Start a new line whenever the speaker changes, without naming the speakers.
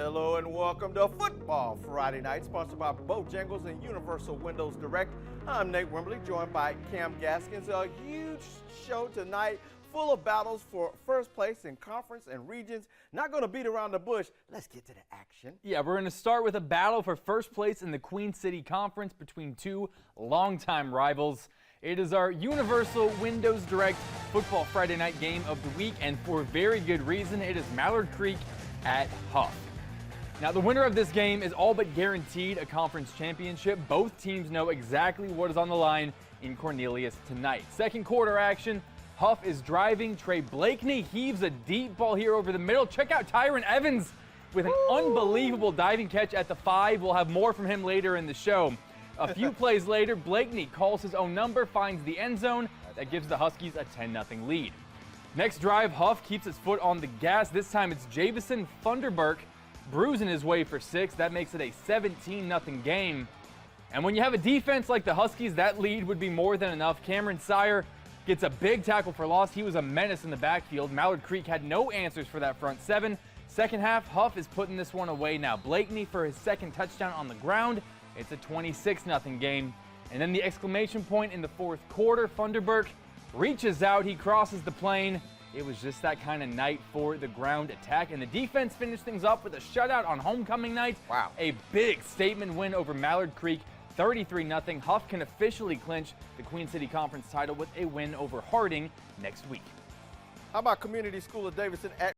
Hello and welcome to Football Friday Night, sponsored by Bojangles and Universal Windows Direct. I'm Nate Wimberly, joined by Cam Gaskins. A huge show tonight, full of battles for first place in conference and regions. Not going to beat around the bush. Let's get to the action.
Yeah, we're going to start with a battle for first place in the Queen City Conference between two longtime rivals. It is our Universal Windows Direct Football Friday Night game of the week, and for very good reason. It is Mallard Creek at Hough. Now, the winner of this game is all but guaranteed a conference championship. Both teams know exactly what is on the line in Cornelius tonight. Second quarter action. Hough is driving. Trey Blakeney heaves a deep ball here over the middle. Check out Tyron Evans with an unbelievable diving catch at the 5. We'll have more from him later in the show. A few plays later, Blakeney calls his own number, finds the end zone. That gives the Huskies a 10-0 lead. Next drive, Hough keeps his foot on the gas. This time it's Javison Funderburk bruising his way for 6. That makes it a 17-0 game. And when you have a defense like the Huskies, that lead would be more than enough. Cameron Sire gets a big tackle for loss. He was a menace in the backfield. Mallard Creek had no answers for that front 7. Second half, Hough is putting this one away now. Blakeney for his second touchdown on the ground. It's a 26-0 game. And then the exclamation point in the fourth quarter, Funderburk reaches out, he crosses the plane. It was just that kind of night for the ground attack, and the defense finished things up with a shutout on homecoming night.
Wow.
A big statement win over Mallard Creek, 33-0. Hough can officially clinch the Queen City Conference title with a win over Harding next week.
How about Community School of Davidson at